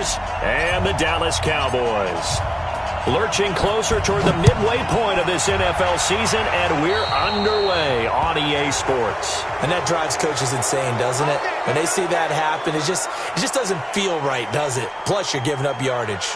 Chargers and the Dallas Cowboys. Lurching closer toward the midway point of this NFL season, and we're underway on EA Sports. And that drives coaches insane, doesn't it? When they see that happen, it just doesn't feel right, does it? Plus, you're giving up yardage.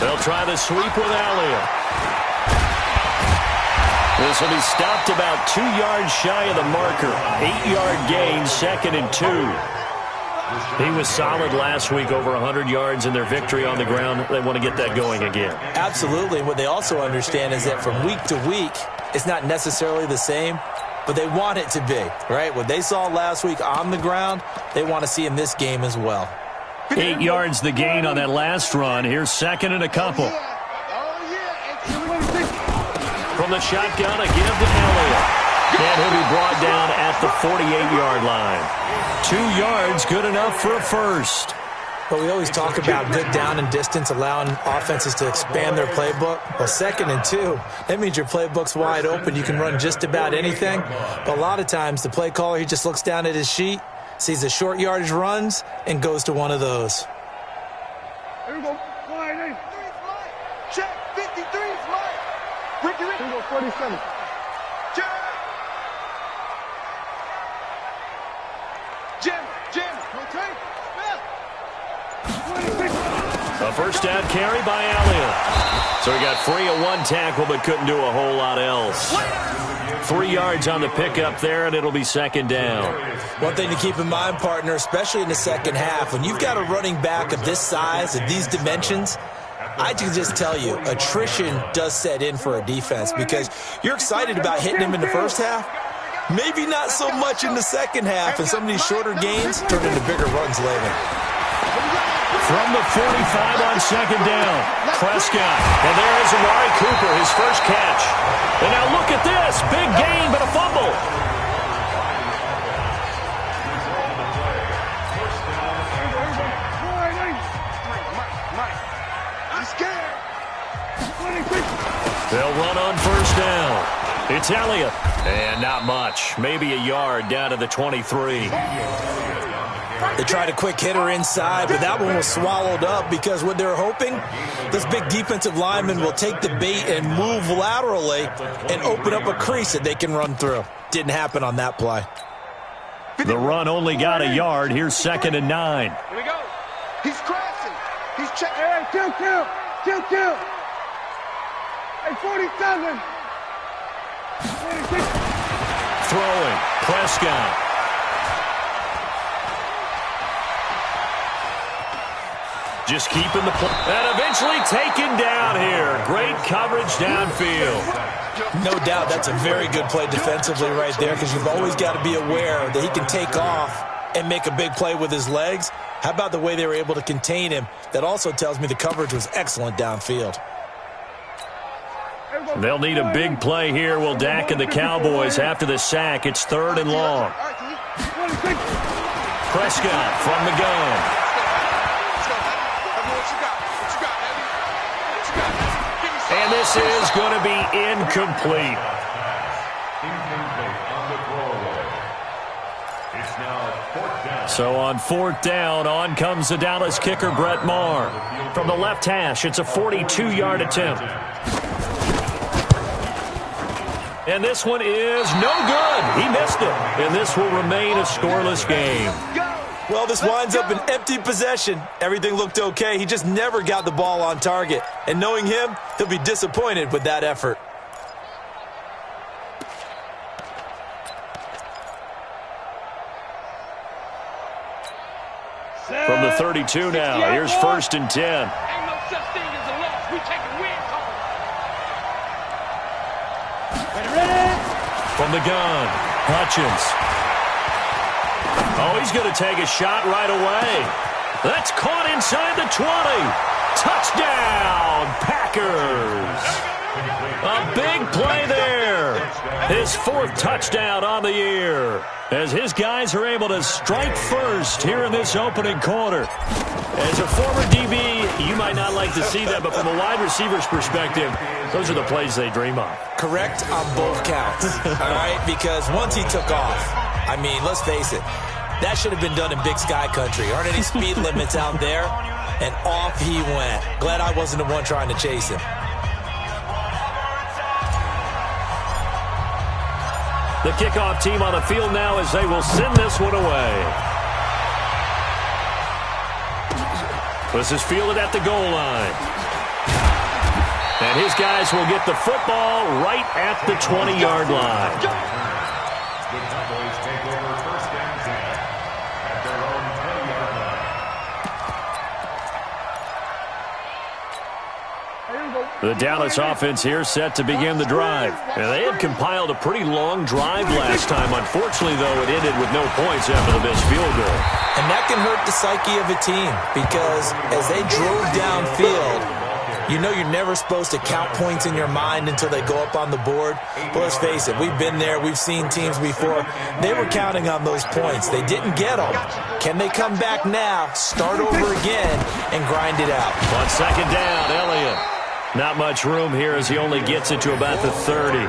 They'll try the sweep with Elliott. This will be stopped about 2 yards shy of the marker. 8-yard gain, 2nd and 2. He was solid last week, over 100 yards in their victory on the ground. They want to get that going again. Absolutely. What they also understand is that from week to week, it's not necessarily the same, but they want it to be, right? What they saw last week on the ground, they want to see in this game as well. 8 yards the gain on that last run. Here's 2nd and a couple. From the shotgun, a give to Elliott. And he'll be brought down at the 48-yard line. 2 yards, good enough for a first. But we always talk about good down and distance, allowing offenses to expand their playbook. Well, 2nd and 2, that means your playbook's wide open. You can run just about anything. But a lot of times, the play caller, he just looks down at his sheet, sees the short yardage runs, and goes to one of those. Here we go. Fly in. Check. 53 fly. Ricky. Here we go. 47. Check. Jim. Okay. A first down carry by Elliott. So he got free of one tackle but couldn't do a whole lot else. 3 yards on the pickup there, and it'll be 2nd down. One thing to keep in mind, partner, especially in the second half, when you've got a running back of this size, of these dimensions, I can just tell you, attrition does set in for a defense because you're excited about hitting him in the first half, maybe not so much in the second half, and some of these shorter gains turn into bigger runs later. From the 45 on 2nd down, Prescott. And there is Amari Cooper, his first catch. And now look at this. Big gain, but a fumble. They'll run on first down. It's Elliott. And not much. Maybe a yard down to the 23. They tried a quick hitter inside, but that one was swallowed up because what they're hoping, this big defensive lineman will take the bait and move laterally and open up a crease that they can run through. Didn't happen on that play. The run only got a yard. Here's 2nd and 9. Here we go. He's crashing. He's checking. Hey, kill. Hey, 47. 46. Throwing. Prescott. Just keeping the play. And eventually taken down here. Great coverage downfield. No doubt that's a very good play defensively right there because you've always got to be aware that he can take off and make a big play with his legs. How about the way they were able to contain him? That also tells me the coverage was excellent downfield. They'll need a big play here. Will Dak and the Cowboys after the sack. It's 3rd and long. Prescott from the gun. And this is going to be incomplete. So on 4th down, on comes the Dallas kicker, Brett Maher. From the left hash, it's a 42-yard attempt. And this one is no good. He missed it. And this will remain a scoreless game. Well, this winds up an empty possession. Everything looked okay. He just never got the ball on target. And knowing him, he'll be disappointed with that effort. From the 32 now, here's 1st and 10. Ain't no such thing as a loss. We take a win home. Ready? From the gun, Hutchins. Oh, he's going to take a shot right away. That's caught inside the 20. Touchdown, Packers. A big play there. His 4th touchdown on the year, as his guys are able to strike first here in this opening quarter. As a former DB, you might not like to see that, but from a wide receiver's perspective, those are the plays they dream of. Correct on both counts, all right? Because once he took off, I mean, let's face it, that should have been done in Big Sky Country. Aren't any speed limits out there? And off he went. Glad I wasn't the one trying to chase him. The kickoff team on the field now as they will send this one away. This is fielded at the goal line. And his guys will get the football right at the 20-yard line. The Cowboys take over first and 10 at their own 20-yard line. The Dallas offense here set to begin the drive. And they had compiled a pretty long drive last time. Unfortunately, though, it ended with no points after the missed field goal. And that can hurt the psyche of a team because as they drove downfield, you know you're never supposed to count points in your mind until they go up on the board. But let's face it, we've been there. We've seen teams before. They were counting on those points. They didn't get them. Can they come back now, start over again, and grind it out? On second down, Elliott. Not much room here as he only gets it to about the 30.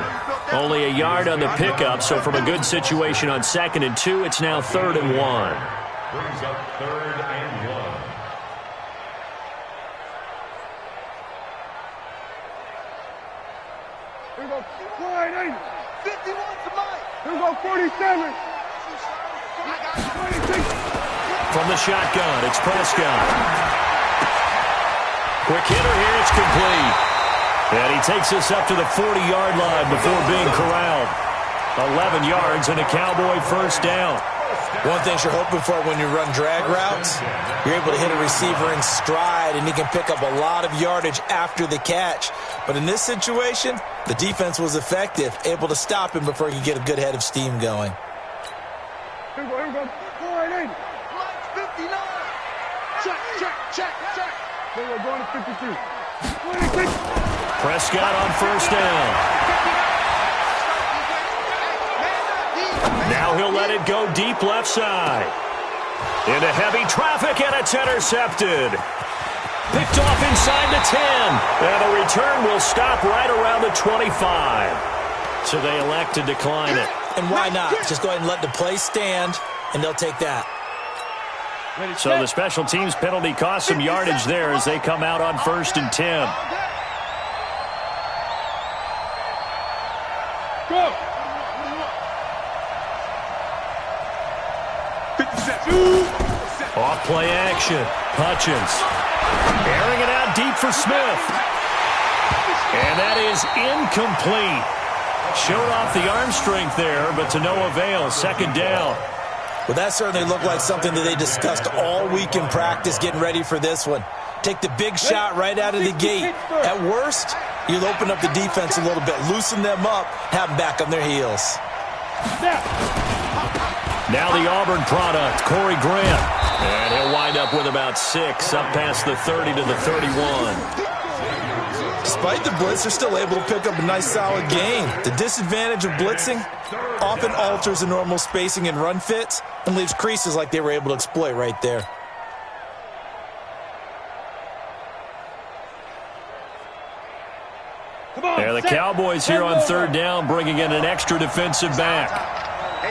Only a yard on the pickup, so from a good situation on 2nd and 2, it's now 3rd and 1. Brings up 3rd and 1. Here we go. Line 80. 51 to Mike. Here we go. 47. 26. From the shotgun, it's Prescott. Quick hitter here, it's complete. And he takes this up to the 40-yard line before being corralled. 11 yards and a Cowboy first down. One thing you're hoping for when you run drag routes, you're able to hit a receiver in stride, and he can pick up a lot of yardage after the catch. But in this situation, the defense was effective, able to stop him before he could get a good head of steam going. Here we go. Here we go. Line 80. Mike 59. Check, check, check, check. Here we go. Going to 52. 26. Prescott on first down. Now he'll let it go deep left side. Into heavy traffic, and it's intercepted. Picked off inside the 10. And the return will stop right around the 25. So they elect to decline it. And why not? Just go ahead and let the play stand, and they'll take that. So the special teams penalty cost some yardage there as they come out on 1st and 10. Go. Off play action. Hutchins airing it out deep for Smith. And that is incomplete. Showed off the arm strength there, but to no avail. Second down. Well, that certainly looked like something that they discussed all week in practice getting ready for this one. Take the big shot right out of the gate. At worst, you'll open up the defense a little bit, loosen them up, have them back on their heels. Now the Auburn product, Corey Grant. And he'll wind up with about 6, up past the 30 to the 31. Despite the blitz, they're still able to pick up a nice, solid gain. The disadvantage of blitzing often alters the normal spacing and run fits and leaves creases like they were able to exploit right there. And the Cowboys here on 3rd down, bringing in an extra defensive back. Hey,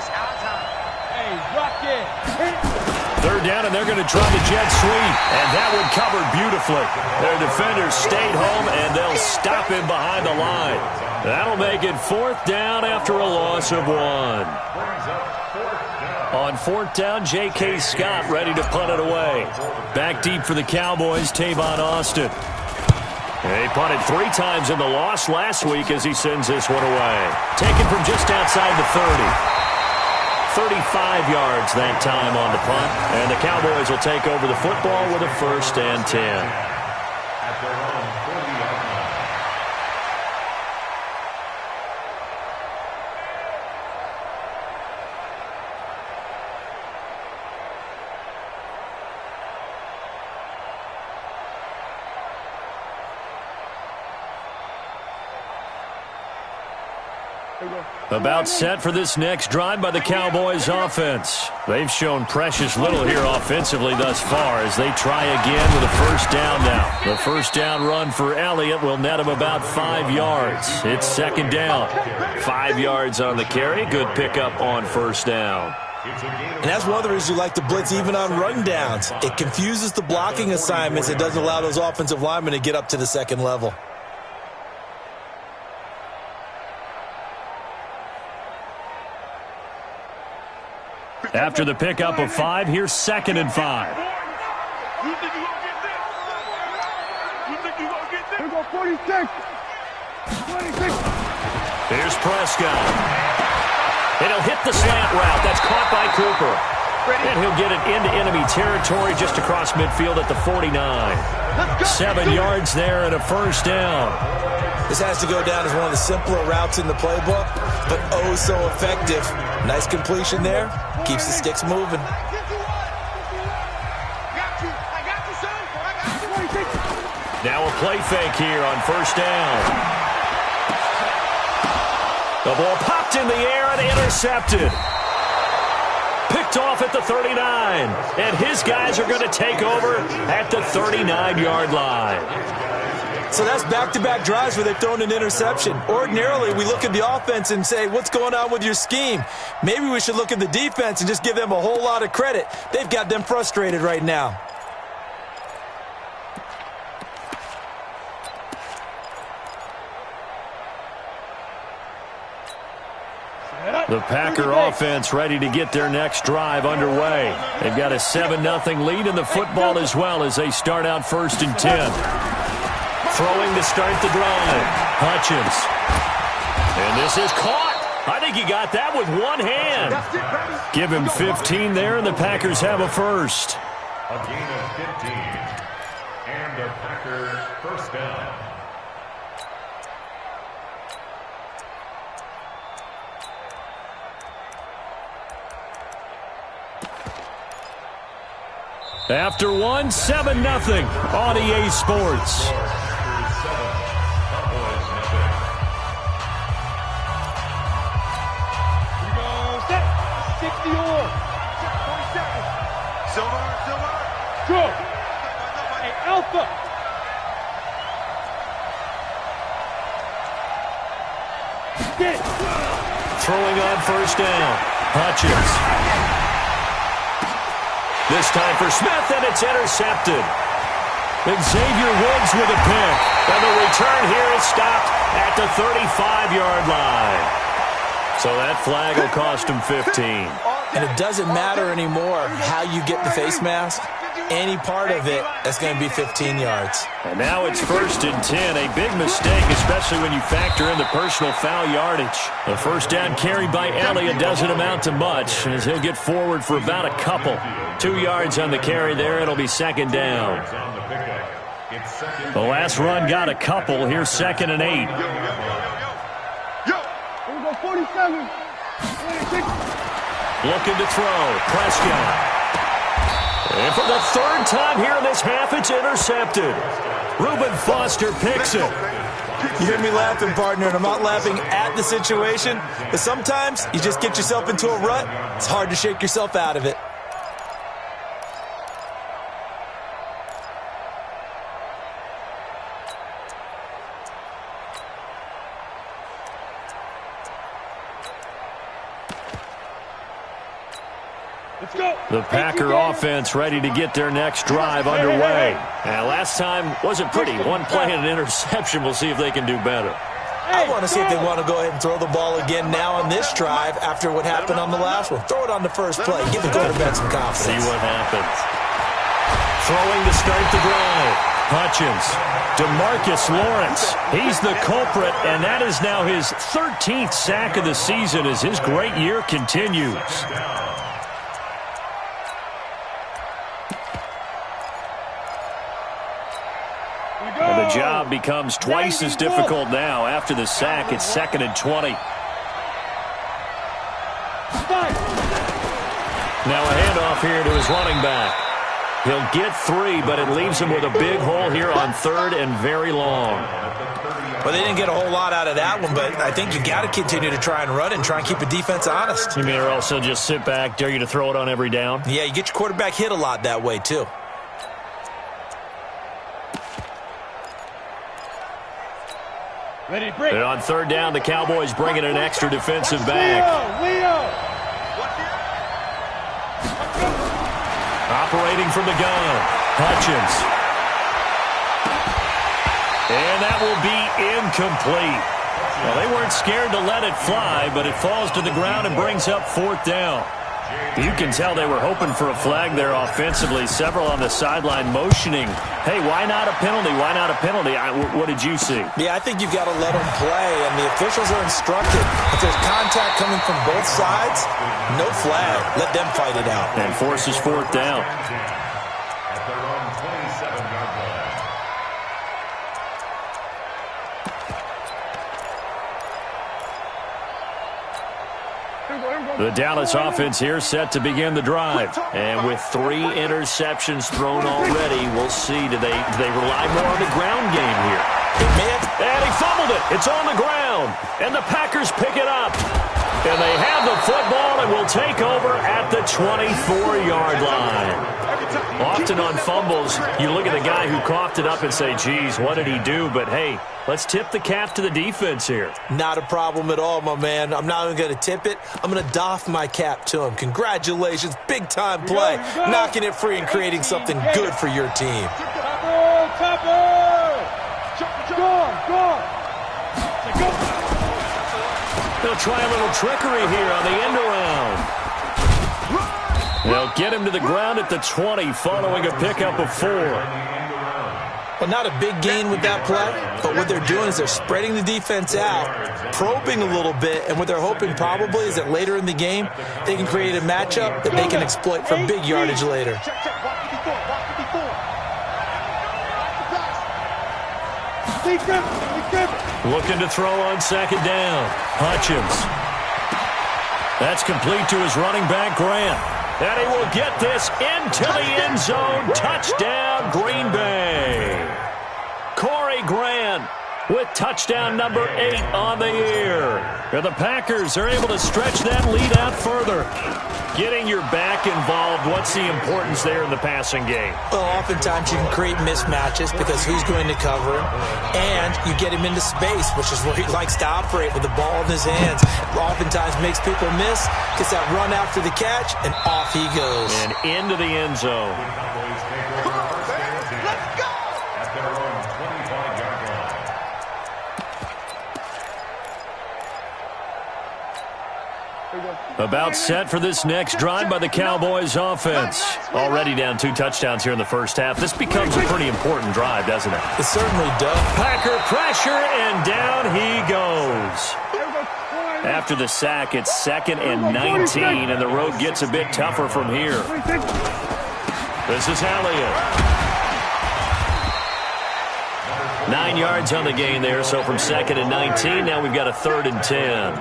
rock it. 3rd down, and they're going to try the jet sweep. And that one covered beautifully. Their defenders stayed home, and they'll stop him behind the line. That'll make it 4th down after a loss of 1. On 4th down, J.K. Scott ready to punt it away. Back deep for the Cowboys, Tavon Austin. He punted 3 times in the loss last week as he sends this one away. Taken from just outside the 30. 35 yards that time on the punt. And the Cowboys will take over the football with a 1st and 10. At their own 40-yard line. About set for this next drive by the Cowboys offense. They've shown precious little here offensively thus far as they try again with a first down now. The first down run for Elliott will net him about 5 yards. It's second down. 5 yards on the carry. Good pickup on first down. And that's one of the reasons you like to blitz even on run downs. It confuses the blocking assignments. It doesn't allow those offensive linemen to get up to the second level. After the pickup of 5, here's second and 5. You think you gonna get this? You think you gonna get this? Here we go, 46. 26. Here's Prescott. And he'll hit the slant route. That's caught by Cooper. And he'll get it into enemy territory just across midfield at the 49. 7 yards there and a first down. This has to go down as one of the simpler routes in the playbook, but oh so effective. Nice completion there. Keeps the sticks moving. Now a play fake here on first down. The ball popped in the air and intercepted. Picked off at the 39. And his guys are going to take over at the 39-yard line. So that's back-to-back drives where they've thrown an interception. Ordinarily, we look at the offense and say, what's going on with your scheme? Maybe we should look at the defense and just give them a whole lot of credit. They've got them frustrated right now. The Packer offense ready to get their next drive underway. They've got a 7-0 lead in the football as well as they start out first and 10. Throwing to start the drive. Hutchins. And this is caught. I think he got that with one hand. Give him 15 there, and the Packers have a first. A gain of 15. And the Packers first down. After one, 7-0 on EA Sports. Go. Hey, Alpha. Get. Throwing on first down. Hutchins. This time for Smith, and it's intercepted. Xavier Woods with a pick. And the return here is stopped at the 35-yard line. So that flag will cost him 15. And it doesn't matter anymore how you get the face mask. Any part of it, that's going to be 15 yards. And now it's first and 10. A big mistake, especially when you factor in the personal foul yardage. The first down carried by Elliott doesn't amount to much, as he'll get forward for about a couple. 2 yards on the carry there. It'll be second down. The last run got a couple. Here's second and 8. Here we go, 47. 26. Looking to throw. Prescott. And for the third time here in this half, it's intercepted. Reuben Foster picks it. You hear me laughing, partner, and I'm not laughing at the situation, but sometimes you just get yourself into a rut. It's hard to shake yourself out of it. The Packer offense ready to get their next drive underway. And last time wasn't pretty. One play and an interception. We'll see if they can do better. I want to see if they want to go ahead and throw the ball again now on this drive after what happened on the last one. Throw it on the first play. Give the quarterback some confidence. See what happens. Throwing to start the drive. Hutchins. DeMarcus Lawrence. He's the culprit, and that is now his 13th sack of the season as his great year continues. And the job becomes twice as difficult now. After the sack, it's second and 20. Now a handoff here to his running back. He'll get 3, but it leaves him with a big hole here on 3rd and very long. Well, they didn't get a whole lot out of that one, but I think you got to continue to try and run and try and keep the defense honest. You mean or also just sit back, dare you to throw it on every down? Yeah, you get your quarterback hit a lot that way, too. Ready to break. And on 3rd down, the Cowboys bring in an extra defensive back. Leo. Operating from the gun, Hutchins. And that will be incomplete. Well, they weren't scared to let it fly, but it falls to the ground and brings up 4th down. You can tell they were hoping for a flag there offensively. Several on the sideline motioning, hey, why not a penalty? Why not a penalty? What did you see? Yeah, I think you've got to let them play, and the officials are instructed. If there's contact coming from both sides, no flag. Let them fight it out. And forces 4th down. At their own 27-yard line. The Dallas offense here set to begin the drive. And with 3 interceptions thrown already, we'll see. Do they rely more on the ground game here? And he fumbled it. It's on the ground. And the Packers pick it up. And they have the football and will take over at the 24-yard line. Often on fumbles, you look at the guy who coughed it up and say, geez, what did he do? But, hey, let's tip the cap to the defense here. Not a problem at all, my man. I'm not even going to tip it. I'm going to doff my cap to him. Congratulations. Big-time play. Knocking it free and creating something good for your team. They'll try a little trickery here on the end around. They'll get him to the ground at the 20 following a pickup of 4. Well, not a big gain with that play, but what they're doing is they're spreading the defense out, probing a little bit, and what they're hoping probably is that later in the game, they can create a matchup that they can exploit for big yardage later. Looking to throw on 2nd down. Hutchins. That's complete to his running back, Grant. And he will get this into the end zone. Touchdown, Green Bay. Corey Grant with touchdown number 8 on the year. And the Packers are able to stretch that lead out further. Getting your back involved, what's the importance there in the passing game? Well, oftentimes you can create mismatches because who's going to cover him, and you get him into space, which is where he likes to operate with the ball in his hands. Oftentimes makes people miss, gets that run after the catch, and off he goes. And into the end zone. Let's go! At their own 25-yard line. About set for this next drive by the Cowboys offense. Already down 2 touchdowns here in the first half. This becomes a pretty important drive, doesn't it? It certainly does. Packer pressure, and down he goes. After the sack, it's 2nd and 19, and the road gets a bit tougher from here. This is Elliott. 9 yards on the gain there, so from 2nd and 19, now we've got a 3rd and 10.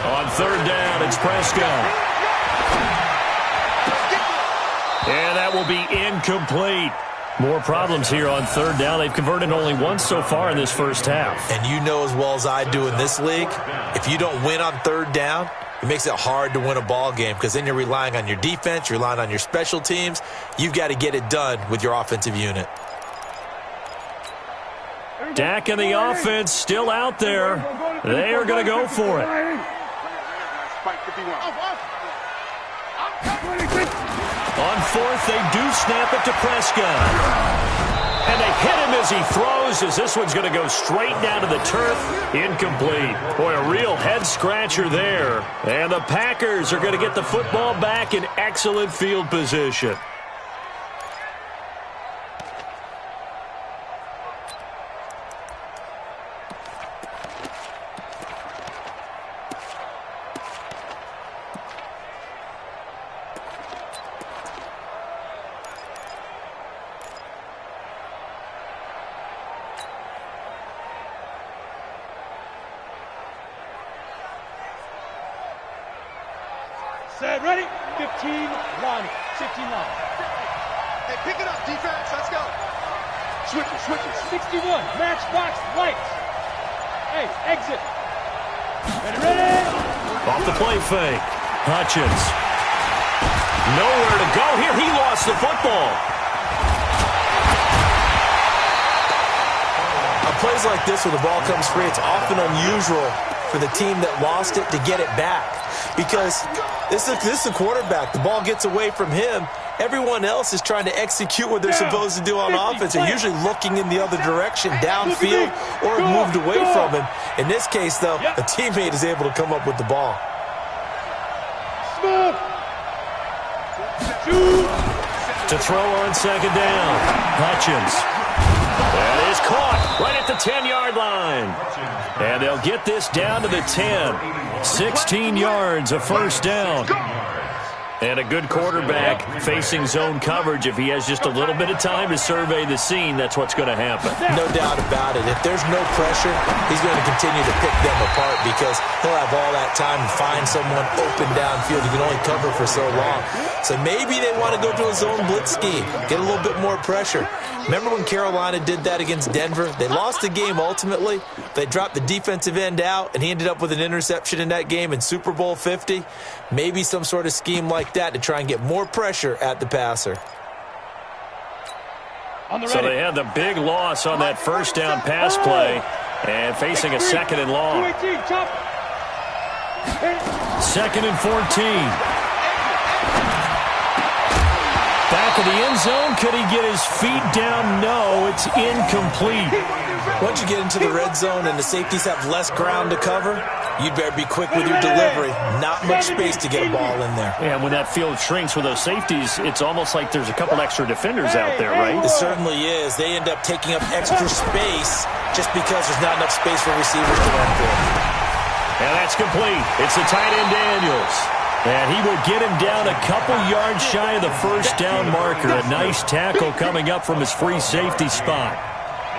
On 3rd down, it's Prescott. And that will be incomplete. More problems here on 3rd down. They've converted only once so far in this first half. And you know as well as I do in this league, if you don't win on 3rd down, it makes it hard to win a ball game because then you're relying on your defense, you're relying on your special teams. You've got to get it done with your offensive unit. Dak and the offense still out there. They are going to go for it. On 4th, they do snap it to Prescott. And they hit him as he throws, as this one's going to go straight down to the turf. Incomplete. Boy, a real head-scratcher there. And the Packers are going to get the football back in excellent field position. Set, ready? 15 line. 15 line. Hey, pick it up, defense. Let's go. Switch it. 61. Matchbox lights. Hey, exit. Ready? Off the play fake. Hutchins. Nowhere to go here. He lost the football. On plays like this where the ball comes free, it's often unusual for the team that lost it to get it back. Because this is the quarterback. The ball gets away from him. Everyone else is trying to execute what they're supposed to do on offense. They're usually looking in the other direction, downfield, or moved away from him. In this case, though, a teammate is able to come up with the ball. To throw on second down. Hutchins. That is caught right at the 10-yard line. And they'll get this down to the 10. 16 yards, a first down. And a good quarterback facing zone coverage. If he has just a little bit of time to survey the scene, that's what's going to happen. No doubt about it. If there's no pressure, he's going to continue to pick them apart because he'll have all that time to find someone open downfield. He can only cover for so long. So maybe they want to go to a zone blitz scheme, get a little bit more pressure. Remember when Carolina did that against Denver? They lost the game ultimately. They dropped the defensive end out, and he ended up with an interception in that game in Super Bowl 50. Maybe some sort of scheme like that to try and get more pressure at the passer. So they had the big loss on that first down pass play and facing a second and long. Second and 14. Back of the end zone. Could he get his feet down? No, it's incomplete. Once you get into the red zone and the safeties have less ground to cover, you'd better be quick with your delivery. Not much space to get a ball in there. Yeah, when that field shrinks with those safeties, it's almost like there's a couple extra defenders out there, right? It certainly is. They end up taking up extra space just because there's not enough space for receivers to run through. And that's complete. It's the tight end Daniels. And he will get him down a couple yards shy of the first down marker. A nice tackle coming up from his free safety spot.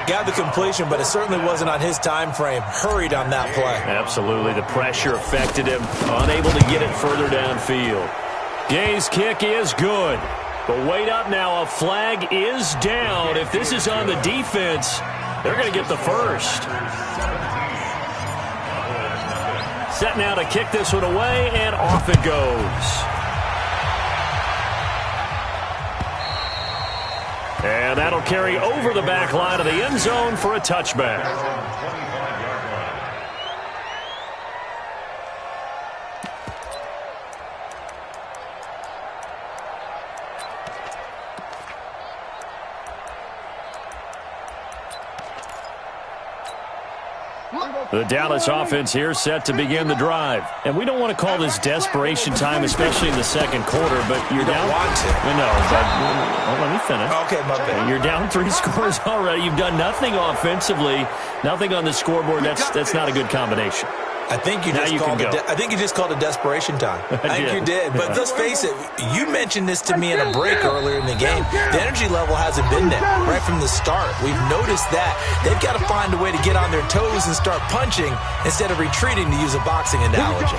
Got the completion, but it certainly wasn't on his time frame. Hurried on that play. Absolutely. The pressure affected him. Unable to get it further downfield. Gay's kick is good. But wait up now. A flag is down. If this is on the defense, they're going to get the first. Set now to kick this one away, and off it goes. And that'll carry over the back line of the end zone for a touchback. The Dallas offense here set to begin the drive. And we don't want to call this desperation time, especially in the second quarter, but you're down. Want to. No, but let me finish. Okay, my bad. You're down 3 scores already. You've done nothing offensively, nothing on the scoreboard. That's not a good combination. I think you just called it desperation time. I think you did. But let's face it, you mentioned this to me in a break earlier in the game. The energy level hasn't been there right from the start. We've noticed that. They've got to find a way to get on their toes and start punching instead of retreating, to use a boxing analogy.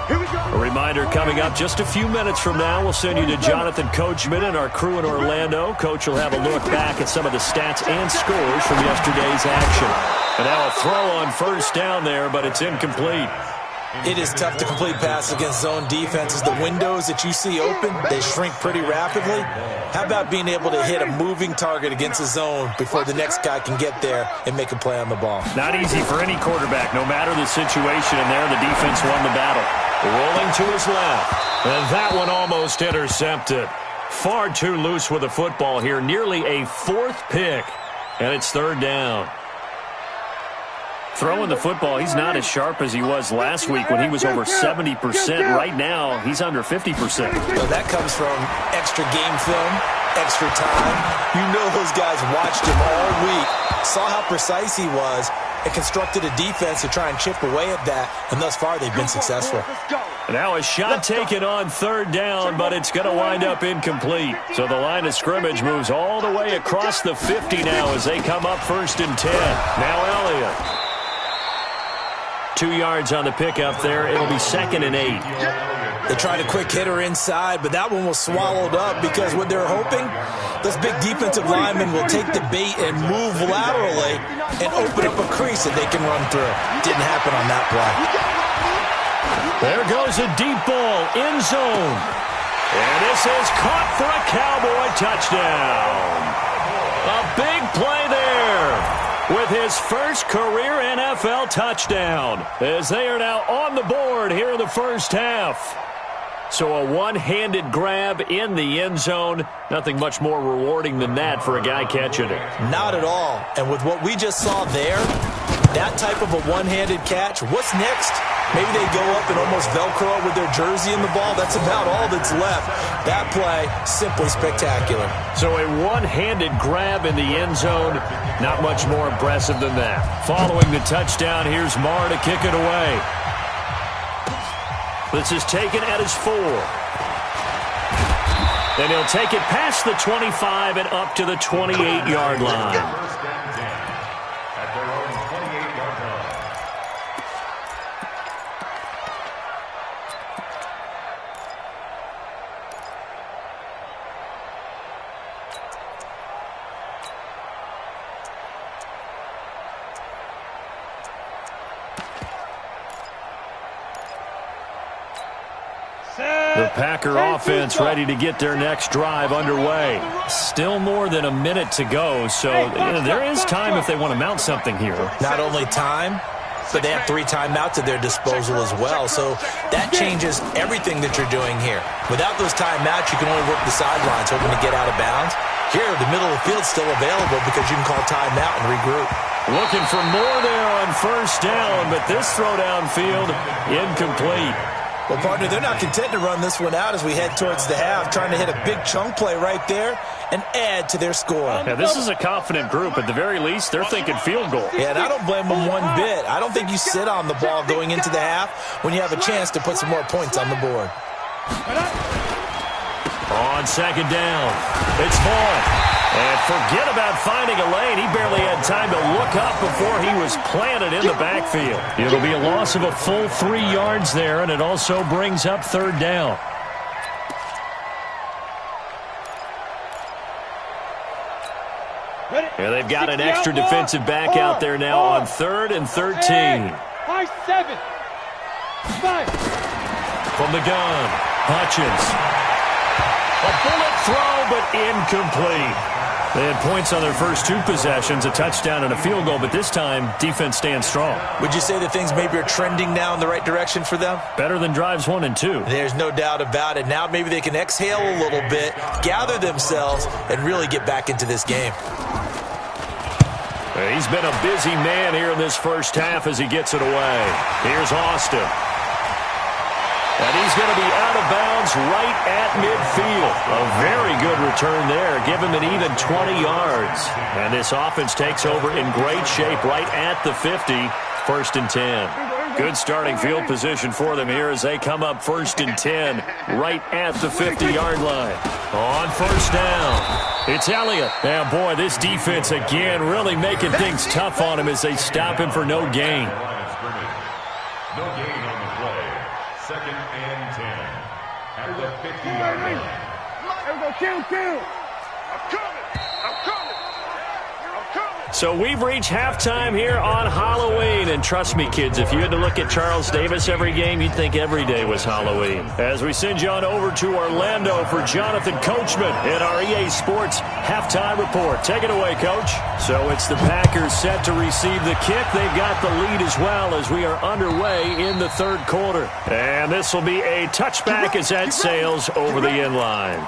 A reminder coming up just a few minutes from now. We'll send you to Jonathan Coachman and our crew in Orlando. Coach will have a look back at some of the stats and scores from yesterday's action. And now a throw on first down there, but it's incomplete. It is tough to complete passes against zone defenses. The windows that you see open, they shrink pretty rapidly. How about being able to hit a moving target against a zone before the next guy can get there and make a play on the ball? Not easy for any quarterback, no matter the situation. And there, the defense won the battle. Rolling to his left. And that one almost intercepted. Far too loose with the football here. Nearly a 4th pick. And it's 3rd down. Throwing the football, he's not as sharp as he was last week when he was over 70%. Right now, he's under 50%. So that comes from extra game film, extra time. You know those guys watched him all week, saw how precise he was, and constructed a defense to try and chip away at that, and thus far they've been successful. Now a shot taken on 3rd down, but it's going to wind up incomplete. So the line of scrimmage moves all the way across the 50 now as they come up 1st and 10. Now Elliott. 2 yards on the pickup there. It'll be 2nd and 8. They tried a quick hitter inside, but that one was swallowed up because what they're hoping, those big defensive linemen will take the bait and move laterally and open up a crease that they can run through. Didn't happen on that play. There goes a deep ball, end zone. And this is caught for a Cowboy touchdown. A big play there with his first career NFL touchdown, as they are now on the board here in the first half. So a one-handed grab in the end zone. Nothing much more rewarding than that for a guy catching it. Not at all. And with what we just saw there, that type of a one-handed catch, what's next? Maybe they go up and almost Velcro with their jersey in the ball. That's about all that's left. That play, simply spectacular. So a one-handed grab in the end zone, not much more impressive than that. Following the touchdown, here's Marr to kick it away. This is taken at his 4. And he'll take it past the 25 and up to the 28-yard line. First down 10 at their own 28-yard line. The Packer offense ready to get their next drive underway. Still more than a minute to go, so there is time if they want to mount something here. Not only time, but they have 3 timeouts at their disposal as well. So that changes everything that you're doing here. Without those timeouts, you can only work the sidelines, hoping to get out of bounds. Here, the middle of the field's still available because you can call timeout and regroup. Looking for more there on first down, but this throw downfield, incomplete. Well, partner, they're not content to run this one out as we head towards the half, trying to hit a big chunk play right there and add to their score. Yeah, this is a confident group. At the very least, they're thinking field goal. Yeah, and I don't blame them one bit. I don't think you sit on the ball going into the half when you have a chance to put some more points on the board. On second down, it's Ball. And forget about finding a lane. He barely had time to look up before he was planted in the backfield. It'll be a loss of a full 3 yards there, and it also brings up third down. And they've got an extra defensive back out there now on 3rd and 13. 5-7. 5. From the gun, Hutchins. A bullet throw, but incomplete. They had points on their first 2 possessions, a touchdown and a field goal, but this time, defense stands strong. Would you say that things maybe are trending now in the right direction for them? Better than drives 1 and 2. There's no doubt about it. Now maybe they can exhale a little bit, gather themselves, and really get back into this game. He's been a busy man here in this first half as he gets it away. Here's Austin. And he's going to be out of bounds right at midfield. A very good return there. Give him an even 20 yards. And this offense takes over in great shape right at the 50. 1st and 10. Good starting field position for them here as they come up 1st and 10 right at the 50-yard line. On first down, it's Elliott. Now, boy, this defense again really making things tough on him as they stop him for no gain. No gain on the play. 2nd and 10 at the 50-yard line. There we go. Kill. I'm coming. So we've reached halftime here on Halloween. And trust me, kids, if you had to look at Charles Davis every game, you'd think every day was Halloween. As we send you on over to Orlando for Jonathan Coachman in our EA Sports halftime report. Take it away, Coach. So it's the Packers set to receive the kick. They've got the lead as well as we are underway in the 3rd quarter. And this will be a touchback as that sails over the end line.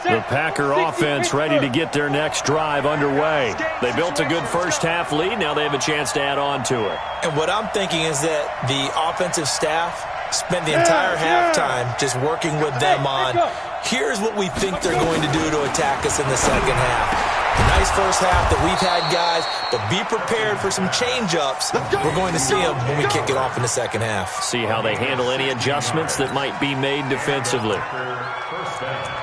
The Packer offense ready to get their next drive underway. They built a good first half lead. Now they have a chance to add on to it. And what I'm thinking is that the offensive staff Spent the entire halftime just working with them on, here's what we think they're going to do to attack us in the second half. A nice first half that we've had, guys, but be prepared for some change-ups. We're going to see them when we kick it off in the second half. See how they handle any adjustments that might be made defensively. First down.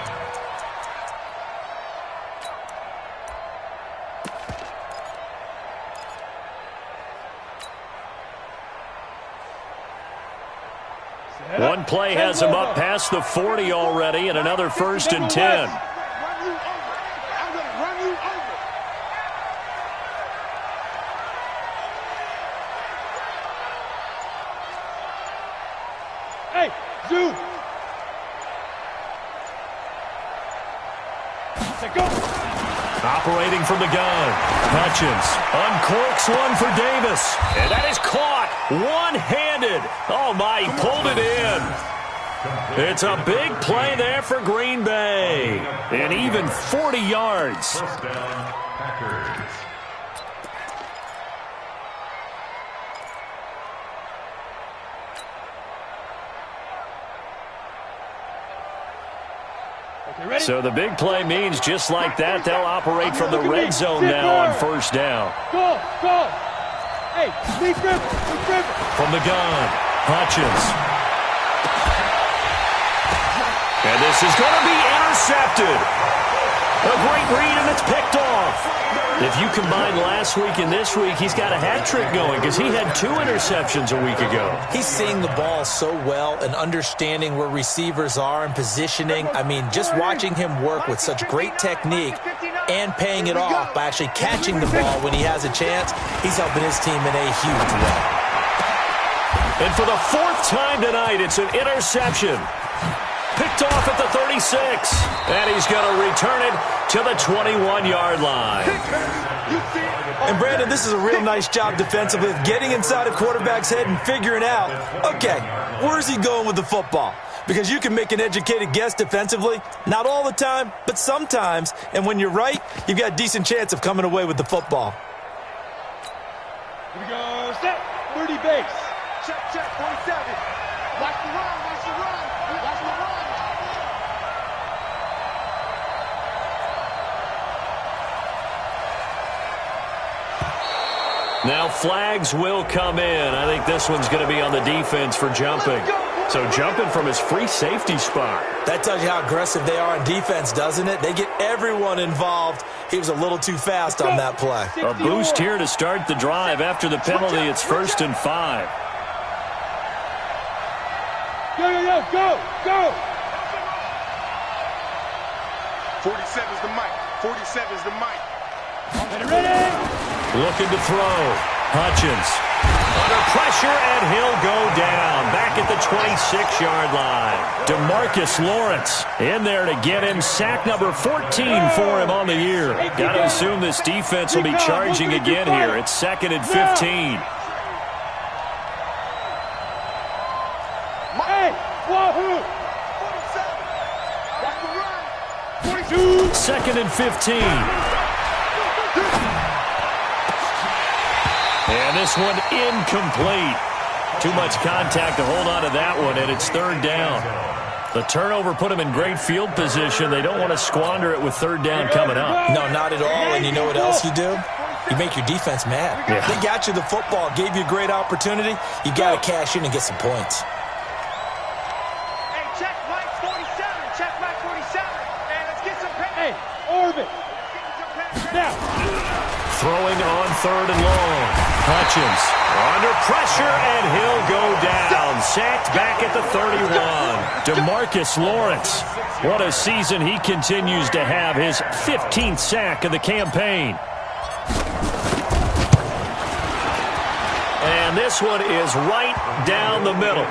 One play has him up past the 40 already, and another 1st and 10. Hey, Zoo! Go! Operating from the gun. Hutchins uncorks one for Davis. And that is caught one-handed. Oh, my, he pulled it in. It's a big play there for Green Bay. And even 40 yards. First down, Packers. So the big play means just like that, they'll operate from the red zone now on 1st down. Go! Go! Hey, Steve Griffin! From the gun, Hutchins. And this is going to be intercepted. A great read, and it's picked off. If you combine last week and this week, he's got a hat trick going because he had 2 interceptions a week ago. He's seeing the ball so well and understanding where receivers are and positioning. I mean, just watching him work with such great technique and paying it off by actually catching the ball when he has a chance, he's helping his team in a huge way. And for the 4th time tonight, it's an interception. Picked off at the 36. And he's going to return it to the 21-yard line. And, Brandon, this is a real nice job defensively of getting inside a quarterback's head and figuring out, okay, where's he going with the football? Because you can make an educated guess defensively. Not all the time, but sometimes. And when you're right, you've got a decent chance of coming away with the football. Here we go. Set. 30 base. Check, 47. Watch the run, watch the run. Watch the run. Now flags will come in. I think this one's going to be on the defense for jumping. So jumping from his free safety spot. That tells you how aggressive they are on defense, doesn't it? They get everyone involved. He was a little too fast on that play. A boost here to start the drive. After the penalty, it's 1st and 5. Go! 47's the mic. 47's the mic. Ready? Looking to throw. Hutchins under pressure, and he'll go down. Back at the 26-yard line. DeMarcus Lawrence in there to get him. Sack number 14 for him on the year. Got to assume this defense will be charging again here. It's 2nd and 15. Hey, wahoo! 47. 42. 2nd and 15. And this one incomplete. Too much contact to hold on to that one, and it's 3rd down. The turnover put them in great field position. They don't want to squander it with 3rd down coming up. No, not at all. And you know what else you do? You make your defense mad. Yeah. They got you the football, gave you a great opportunity. You got to cash in and get some points. Hey, check Mike 47. Check Mike 47. And let's get some pay. Hey, orbit. Now. Throwing on 3rd and long. Hutchins under pressure, and he'll go down. Sacked back at the 31. DeMarcus Lawrence. What a season he continues to have. His 15th sack of the campaign. And this one is right down the middle.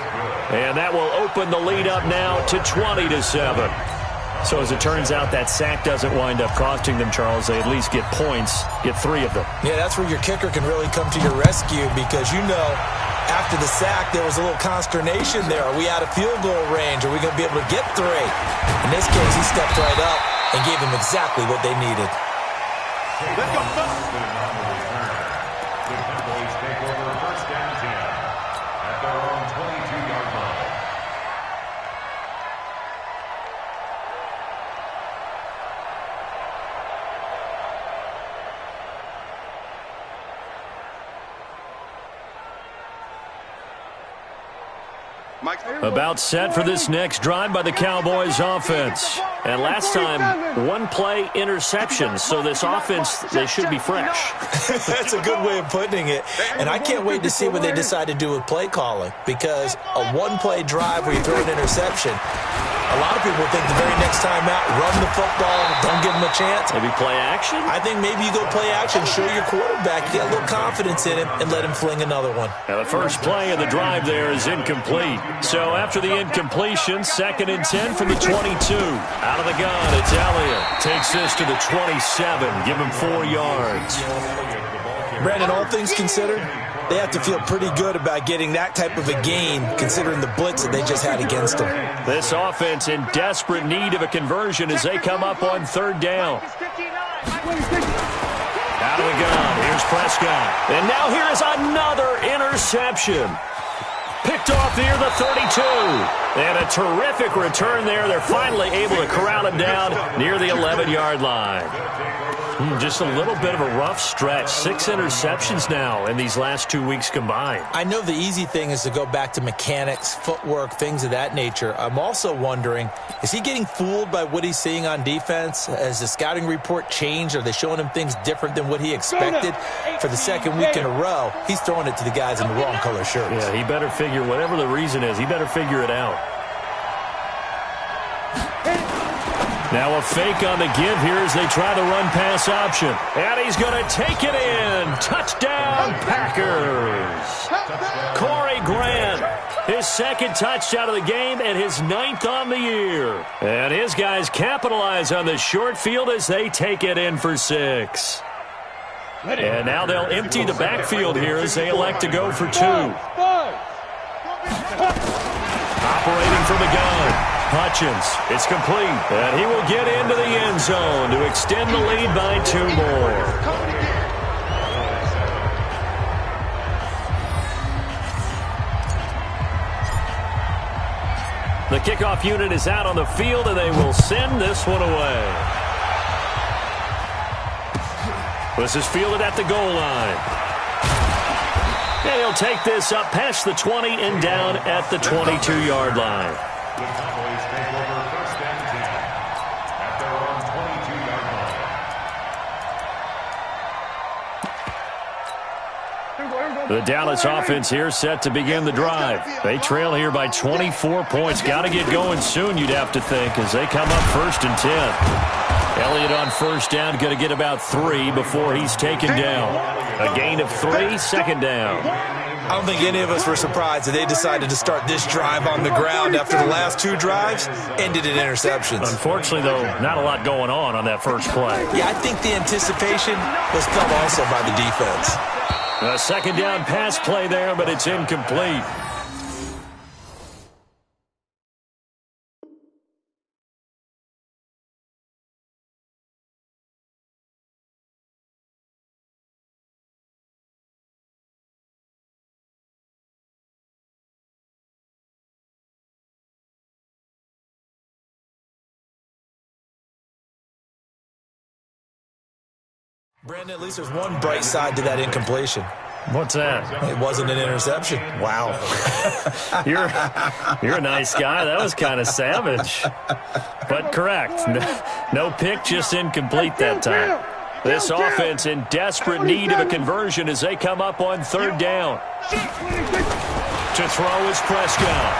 And that will open the lead up now to 20-7. So as it turns out, that sack doesn't wind up costing them, Charles. They at least get points, get 3 of them. Yeah, that's where your kicker can really come to your rescue because, you know, after the sack, there was a little consternation there. Are we out of field goal range? Are we going to be able to get 3? In this case, he stepped right up and gave them exactly what they needed. Let's go, fellas. The Cowboys take over 1st and 10 at their own 22-yard line. About set for this next drive by the Cowboys offense. And last time, one-play interception. So this offense, they should be fresh. That's a good way of putting it. And I can't wait to see what they decide to do with play calling. Because a one-play drive where you throw an interception, a lot of people think the very next time out, run the football, don't give them a chance. Maybe play action? I think maybe you go play action, show your quarterback, get a little confidence in him, and let him fling another one. Now the first play of the drive there is incomplete. So after the incompletion, 2nd and 10 from the 22. Out of the gun, it's Elliott. Takes this to the 27. Give him 4 yards. Brandon, all things considered, they have to feel pretty good about getting that type of a gain, considering the blitz that they just had against them. This offense in desperate need of a conversion as they come up on 3rd down. Out of the gun, here's Prescott. And now here is another interception. Picked off near the 32. And a terrific return there. They're finally able to corral him down near the 11-yard line. Just a little bit of a rough stretch. 6 interceptions now in these last 2 weeks combined. I know the easy thing is to go back to mechanics, footwork, things of that nature. I'm also wondering, is he getting fooled by what he's seeing on defense? Has the scouting report changed? Are they showing him things different than what he expected? For the 2nd week in a row, he's throwing it to the guys in the wrong color shirts. Yeah, he better figure, whatever the reason is, he better figure it out. Now a fake on the give here as they try the run-pass option. And he's going to take it in. Touchdown, Packers. Corey Grant, his 2nd touchdown of the game and his 9th on the year. And his guys capitalize on the short field as they take it in for 6. And now they'll empty the backfield here as they elect to go for 2. Operating from the gun. Hutchins, it's complete, and he will get into the end zone to extend the lead by 2 more. The kickoff unit is out on the field, and they will send this one away. This is fielded at the goal line. And he'll take this up past the 20 and down at the 22-yard line. The Cowboys take over 1st and 10 at their own 22-yard line. The Dallas offense here set to begin the drive. They trail here by 24 points. Got to get going soon, you'd have to think, as they come up 1st and 10. Elliott on 1st down, going to get about 3 before he's taken down. A gain of 3, 2nd down. I don't think any of us were surprised that they decided to start this drive on the ground after the last 2 drives ended in interceptions. Unfortunately, though, not a lot going on that first play. Yeah, I think the anticipation was felt also by the defense. A 2nd down pass play there, but it's incomplete. Brandon, at least there's one bright side to that incompletion. What's that? It wasn't an interception. Wow. You're a nice guy. That was kind of savage. But correct. No pick, just incomplete that time. This offense in desperate need of a conversion as they come up on 3rd down. To throw is Prescott.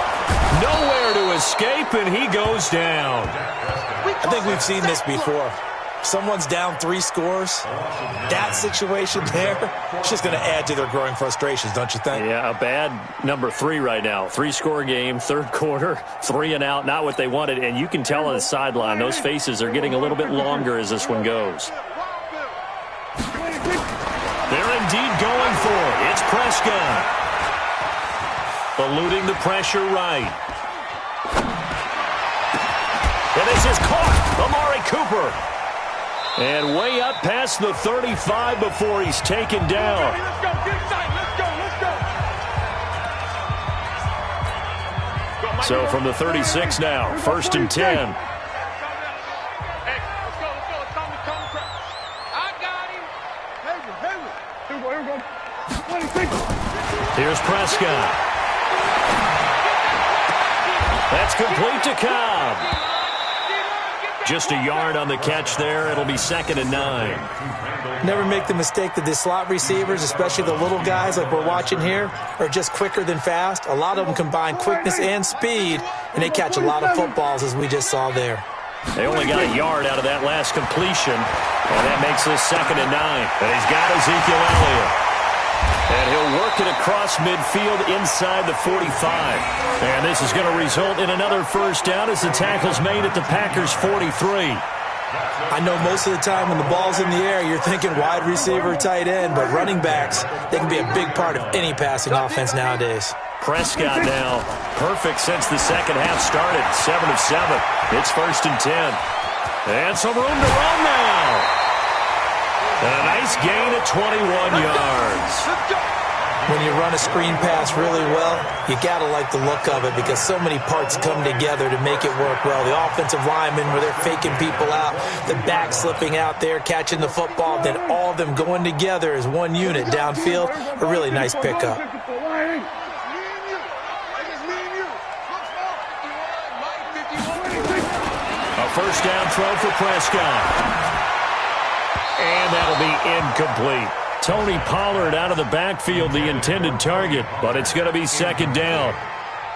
Nowhere to escape, and he goes down. I think we've seen this before. Someone's down 3 scores. That situation there, it's just going to add to their growing frustrations, don't you think? Yeah, a bad number 3 right now. 3-score game, 3rd quarter, 3 and out, not what they wanted. And you can tell on the sideline, those faces are getting a little bit longer as this one goes. They're indeed going for it. It's Prescott. Eluding the pressure right. And this is caught. Amari Cooper. And way up past the 35 before he's taken down. Let's go. So from the 36 now, 1st and 10. Hey, let's go. I got him. Hey, Here's Prescott. That's complete to Cobb. Just a yard on the catch there. It'll be 2nd and 9. Never make the mistake that the slot receivers, especially the little guys like we're watching here, are just quicker than fast. A lot of them combine quickness and speed, and they catch a lot of footballs, as we just saw there. They only got a yard out of that last completion, and that makes this 2nd and 9. And he's got Ezekiel Elliott. And he'll work it across midfield inside the 45. And this is going to result in another first down as the tackle's made at the Packers' 43. I know most of the time when the ball's in the air, you're thinking wide receiver, tight end, but running backs, they can be a big part of any passing offense nowadays. Prescott now, perfect since the second half started, 7 of 7. It's 1st and 10. And some room to run now. And a nice gain at 21 yards. When you run a screen pass really well, you got to like the look of it because so many parts come together to make it work well. The offensive linemen, where they're faking people out, the back slipping out there, catching the football, then all of them going together as one unit downfield. A really nice pickup. A first down throw for Prescott. And that'll be incomplete. Tony Pollard out of the backfield, the intended target, but it's going to be 2nd down.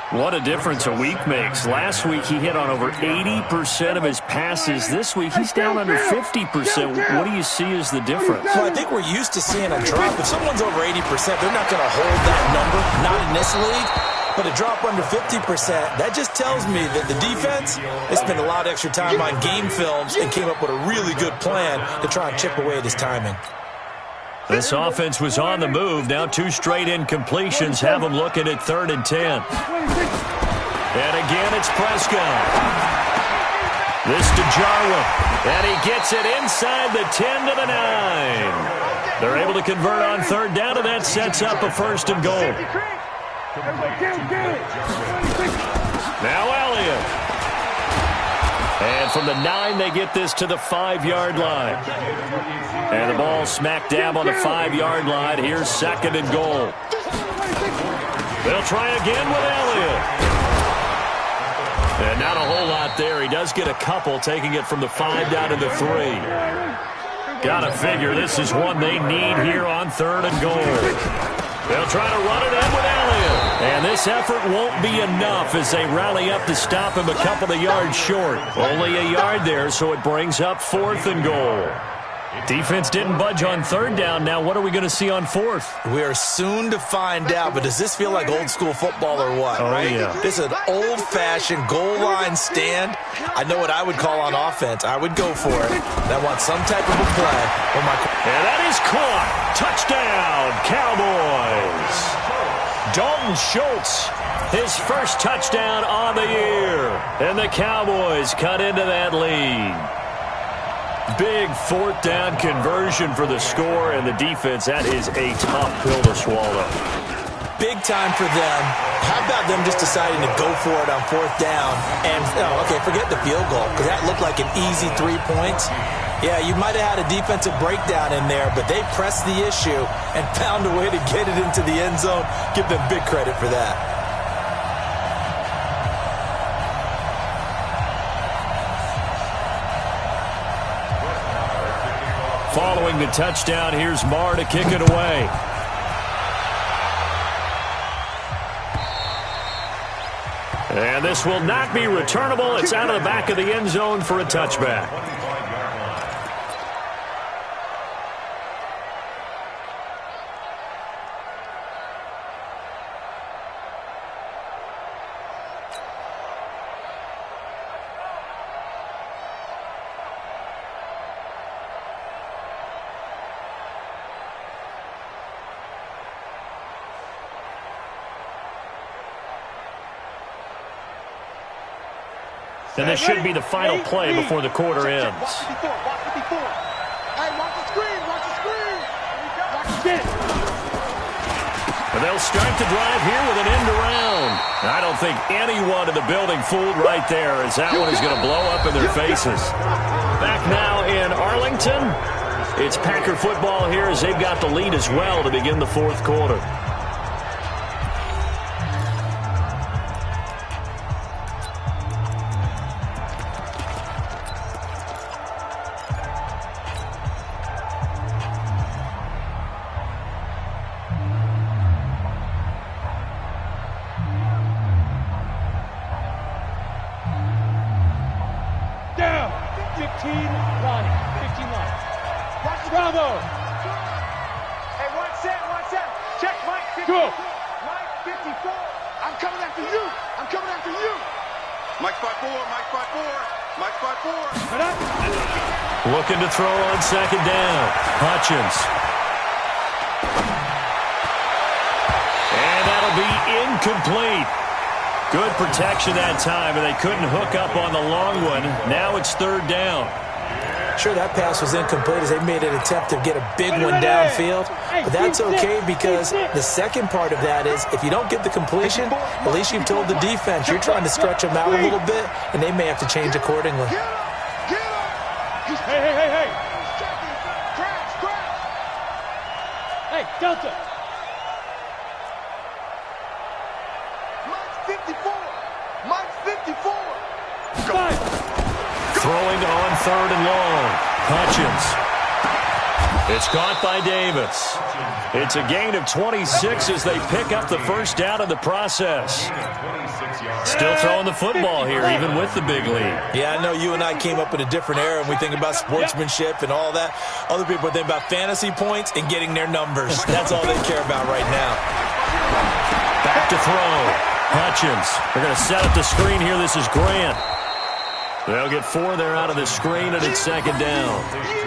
What a difference a week makes. Last week he hit on over 80% of his passes. This week he's down under 50%. What do you see as the difference? Well, I think we're used to seeing a drop. If someone's over 80%, they're not going to hold that number, not in this league. But a drop under 50%, that just tells me that the defense, they spent a lot of extra time on game films and came up with a really good plan to try and chip away at his timing. This offense was on the move. Now 2 straight incompletions have them looking at 3rd and 10. And again, it's Prescott. This to Jarwin. And he gets it inside the 10 to the 9. They're able to convert on 3rd down, and that sets up a 1st and goal. Now Elliott. And from the 9, they get this to the 5-yard line. And the ball smack dab on the 5-yard line. Here's 2nd and goal. They'll try again with Elliott. And not a whole lot there. He does get a couple, taking it from the 5 down to the 3. Gotta figure this is one they need here on 3rd and goal. They'll try to run it in with Elliott. And this effort won't be enough as they rally up to stop him a couple of yards short. Only a yard there, so it brings up 4th and goal. Defense didn't budge on 3rd down. Now what are we going to see on 4th? We are soon to find out, but does this feel like old school football or what? Oh, right? Yeah. This is an old-fashioned goal line stand. I know what I would call on offense. I would go for it. I want some type of a play. And that is caught. Touchdown, Cowboys. Dalton Schultz, his first touchdown on the year. And the Cowboys cut into that lead. Big 4th down conversion for the score, and the defense, that is a tough pill to swallow. Big time for them. How about them just deciding to go for it on 4th down? And, forget the field goal, because that looked like an easy 3 points. Yeah, you might have had a defensive breakdown in there, but they pressed the issue and found a way to get it into the end zone. Give them big credit for that. Following the touchdown, here's Marr to kick it away. And this will not be returnable. It's out of the back of the end zone for a touchback. And this should be the final play before the quarter ends. Hey, watch the screen, watch the screen. Get it. And they'll start the drive here with an end around. I don't think anyone in the building fooled right there, as that one is going to blow up in their faces. Back now in Arlington, it's Packer football here as they've got the lead as well to begin the 4th quarter. 15 line. 15 line. Bravo. Hey, 1-7. Check Mike 54. Go. Mike 54. I'm coming after you. I'm coming after you. Mike 5-4, Mike 5-4, Mike 5-4. Looking to throw on second down. Hutchins. And that'll be incomplete. Good protection that time, and they couldn't hook up on the long one. Now it's third down. Sure, that pass was incomplete as they made an attempt to get a big one downfield. But that's okay because the second part of that is if you don't get the completion, at least you've told the defense you're trying to stretch them out a little bit, and they may have to change accordingly. Hey. Hey, Delta. Mike 54. Five. Throwing on third and long. Hutchins. It's caught by Davis. It's a gain of 26 as they pick up the first down in the process. Still throwing the football here, even with the big lead. Yeah, I know you and I came up in a different era and we think about sportsmanship and all that. Other people think about fantasy points and getting their numbers. That's all they care about right now. Back to throw. Hutchins. They're going to set up the screen here. This is Grant. They'll get 4 there out of the screen, and it's second down.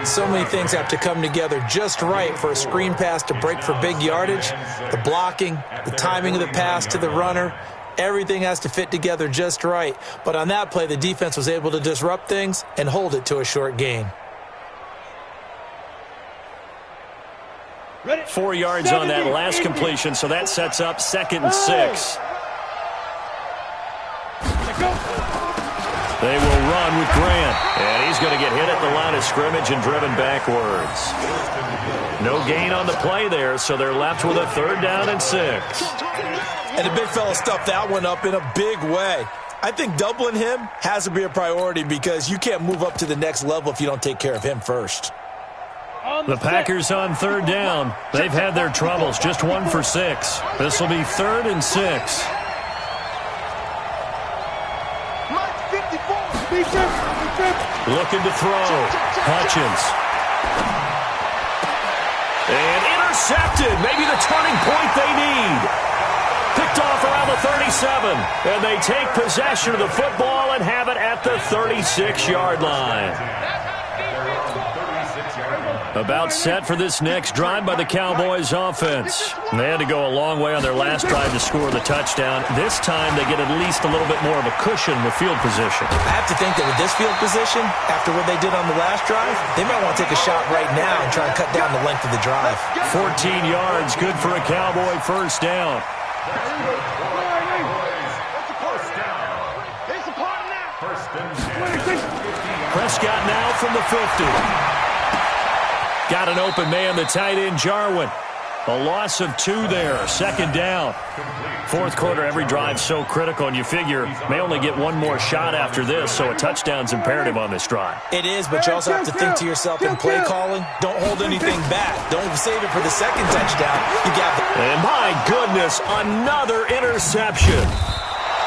So many things have to come together just right for a screen pass to break for big yardage. The blocking, the timing of the pass to the runner, everything has to fit together just right. But on that play, the defense was able to disrupt things and hold it to a short gain. 4 yards on that last completion, so that sets up 2nd and 6. They will run with Grant, and he's going to get hit at the line of scrimmage and driven backwards. No gain on the play there, so they're left with a 3rd down and 6. And the big fella stuffed that one up in a big way. I think doubling him has to be a priority because you can't move up to the next level if you don't take care of him first. The Packers on 3rd down. They've had their troubles, just 1 for 6. This will be 3rd and 6. Looking to throw. Hutchins. And intercepted. Maybe the turning point they need. Picked off around the 37. And they take possession of the football and have it at the 36-yard line. About set for this next drive by the Cowboys offense. They had to go a long way on their last drive to score the touchdown. This time they get at least a little bit more of a cushion with field position. I have to think that with this field position, after what they did on the last drive, they might want to take a shot right now and try and cut down the length of the drive. 14 yards, good for a Cowboy first down. Prescott now from the 50. Got an open man, the tight end, Jarwin. A loss of 2 there, 2nd down. 4th quarter, every drive so critical, and you figure may only get 1 more shot after this, so a touchdown's imperative on this drive. It is, but you also have to think to yourself in play calling, don't hold anything back. Don't save it for the 2nd touchdown. You got the... And my goodness, another interception.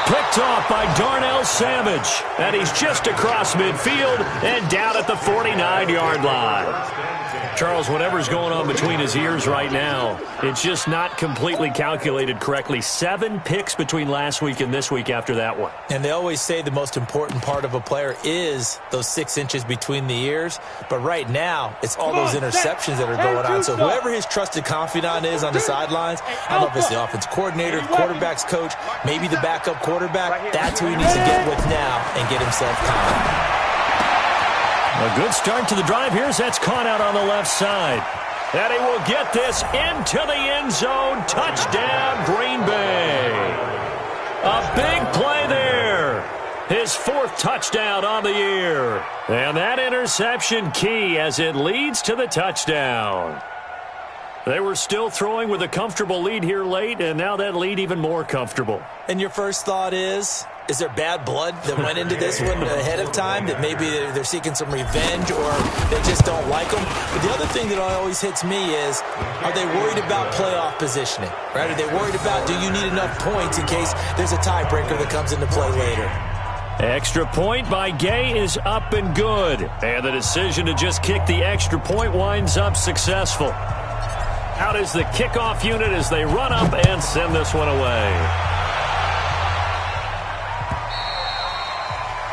Picked off by Darnell Savage. And he's just across midfield and down at the 49-yard line. Charles, whatever's going on between his ears right now, it's just not completely calculated correctly. 7 picks between last week and this week after that one. And they always say the most important part of a player is those 6 inches between the ears. But right now, it's all those interceptions that are going on. So whoever his trusted confidant is on the sidelines, I don't know if it's the offense coordinator, quarterback's coach, maybe the backup quarterback, that's who he needs to get with now and get himself calm. A good start to the drive. Here's that's caught out on the left side. And he will get this into the end zone. Touchdown, Green Bay. A big play there. His 4th touchdown on the year. And that interception key as it leads to the touchdown. They were still throwing with a comfortable lead here late, and now that lead even more comfortable. And your first thought is there bad blood that went into this one ahead of time, that maybe they're seeking some revenge or they just don't like them? But the other thing that always hits me is, are they worried about playoff positioning? Right? Are they worried about, do you need enough points in case there's a tiebreaker that comes into play later? Extra point by Gay is up and good. And the decision to just kick the extra point winds up successful. Out is the kickoff unit as they run up and send this one away.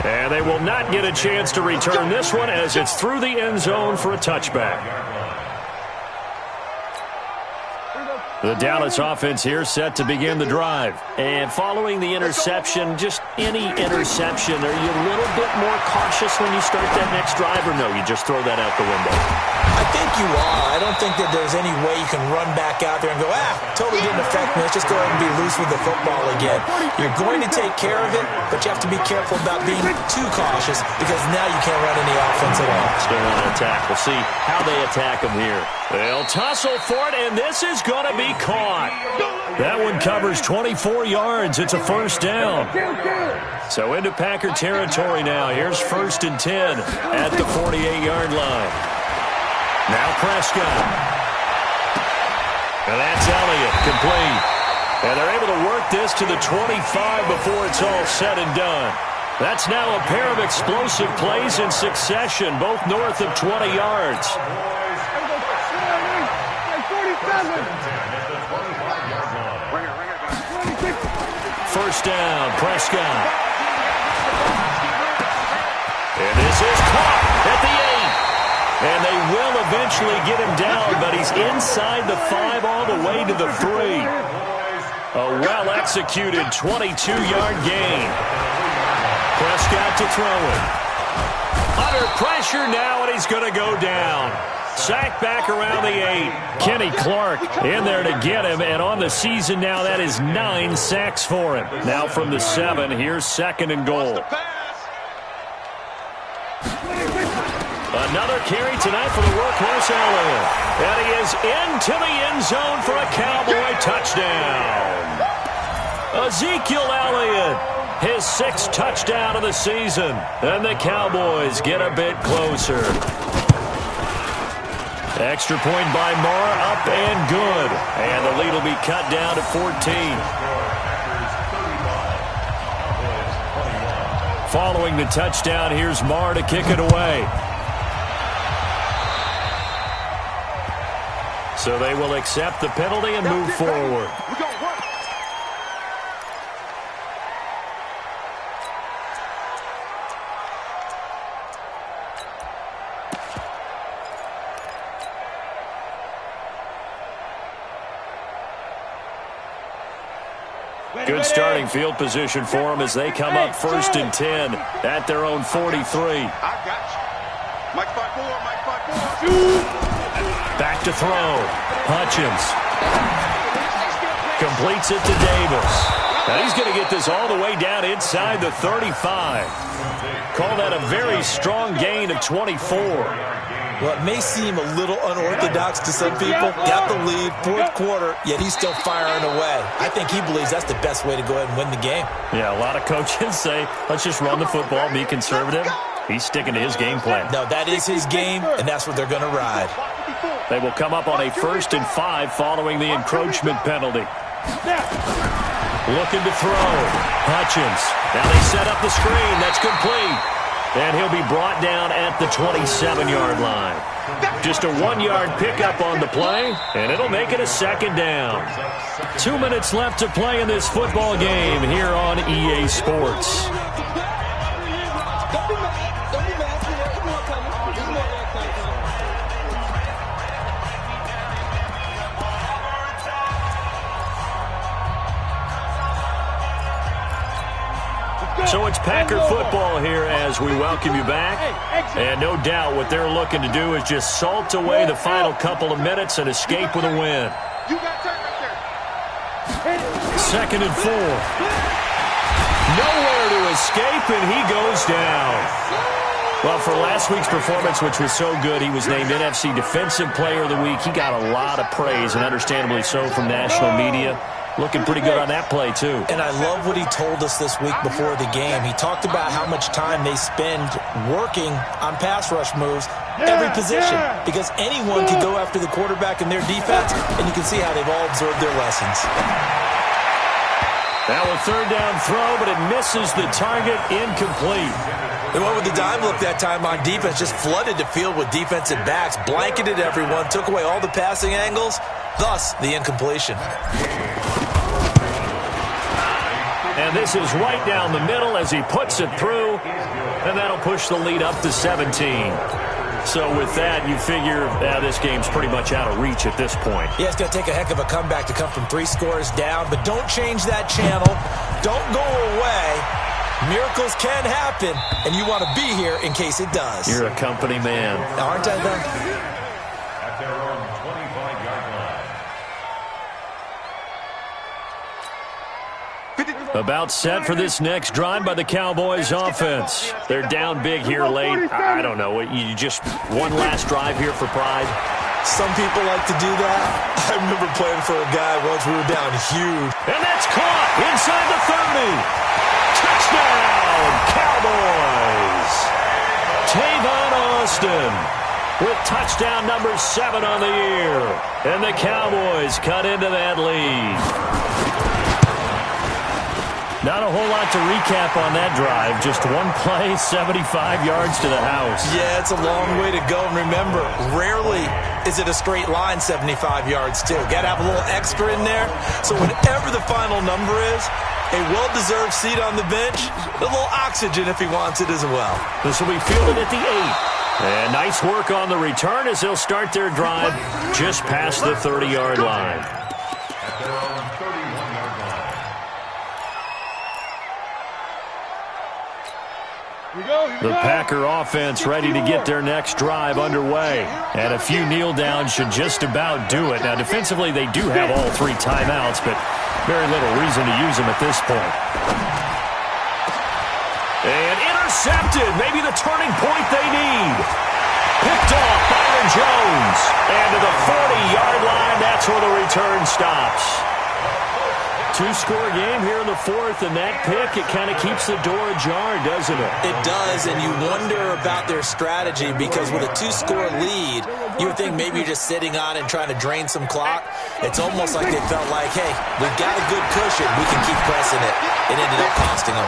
And they will not get a chance to return this one as it's through the end zone for a touchback. The Dallas offense here set to begin the drive. And following the interception, just any interception, are you a little bit more cautious when you start that next drive, or no, you just throw that out the window? I think you are. I don't think that there's any way you can run back out there and go, totally didn't affect me. Let's just go ahead and be loose with the football again. You're going to take care of it, but you have to be careful about being too cautious because now you can't run any offense at all. Still on attack. We'll see how they attack them here. They'll tussle for it, and this is going to be caught. That one covers 24 yards. It's a first down. So into Packer territory now. Here's 1st and 10 at the 48-yard line. Now Prescott. And that's Elliott, complete. And they're able to work this to the 25 before it's all said and done. That's now a pair of explosive plays in succession, both north of 20 yards. First down, Prescott. And this is caught at the 8. And they will eventually get him down, but he's inside the 5 all the way to the 3. A well-executed 22-yard gain. Prescott to throw it. Under pressure now, and he's going to go down. Sacked back around the 8. Kenny Clark in there to get him, and on the season now, that is 9 sacks for him. Now from the 7, here's 2nd and goal. Another carry tonight for the workhorse Elliott. And he is into the end zone for a Cowboy touchdown. Ezekiel Elliott, his 6th touchdown of the season. And the Cowboys get a bit closer. Extra point by Marr, up and good. And the lead will be cut down to 14. Following the touchdown, here's Marr to kick it away. So they will accept the penalty and move forward. Good starting field position for them as they come up 1st and 10 at their own 43. I got you. Mike 5-4, Mike 5-4. Back to throw. Hutchins. Completes it to Davis. Now he's going to get this all the way down inside the 35. Call that a very strong gain of 24. Well, it may seem a little unorthodox to some people. Got the lead, 4th quarter, yet he's still firing away. I think he believes that's the best way to go ahead and win the game. Yeah, a lot of coaches say, let's just run the football, be conservative. He's sticking to his game plan. No, that is his game, and that's what they're going to ride. They will come up on a 1st and 5 following the encroachment penalty. Looking to throw. Hutchins. Now they set up the screen. That's complete. And he'll be brought down at the 27-yard line. Just a 1-yard pickup on the play, and it'll make it a 2nd down. 2 minutes left to play in this football game here on EA Sports. So it's Packer football here as we welcome you back. And no doubt what they're looking to do is just salt away the final couple of minutes and escape with a win. 2nd and 4. Nowhere to escape, and he goes down. Well, for last week's performance, which was so good, he was named NFC Defensive Player of the Week. He got a lot of praise, and understandably so, from national media. Looking pretty good on that play, too. And I love what he told us this week before the game. He talked about how much time they spend working on pass rush moves, every position, because anyone can go after the quarterback in their defense, and you can see how they've all absorbed their lessons. Now a third down throw, but it misses the target, incomplete. They went with the dime look that time on defense, just flooded the field with defensive backs, blanketed everyone, took away all the passing angles, thus the incompletion. And this is right down the middle as he puts it through, and that'll push the lead up to 17. So with that, you figure this game's pretty much out of reach at this point. Yeah, it's going to take a heck of a comeback to come from 3 scores down, but don't change that channel. Don't go away. Miracles can happen, and you want to be here in case it does. You're a company man. Aren't I, though? At their own 25-yard line. About set for this next drive by the Cowboys offense. They're down big here late. I don't know. You just one last drive here for pride? Some people like to do that. I remember playing for a guy once we were down huge. And that's caught inside the 30. Touchdown, Cowboys! Tavon Austin with touchdown number 7 on the year. And the Cowboys cut into that lead. Not a whole lot to recap on that drive. Just one play, 75 yards to the house. Yeah, it's a long way to go. And remember, rarely is it a straight line 75 yards, too. Got to have a little extra in there. So whatever the final number is, a well-deserved seat on the bench, a little oxygen if he wants it as well. This will be fielded at the 8. And nice work on the return as they'll start their drive just past the 30-yard line. At their own 31-yard line. The Packer offense ready to get their next drive underway. And a few kneel downs should just about do it. Now, defensively, they do have all 3 timeouts, but very little reason to use them at this point. And intercepted. Maybe the turning point they need. Picked off Byron Jones. And to the 40-yard line, that's where the return stops. 2-score game here in the 4th, and that pick, it kind of keeps the door ajar, doesn't it? It does, and you wonder about their strategy because with a 2-score lead, you would think maybe you're just sitting on and trying to drain some clock. It's almost like they felt like, hey, we've got a good cushion. We can keep pressing it. It ended up costing them.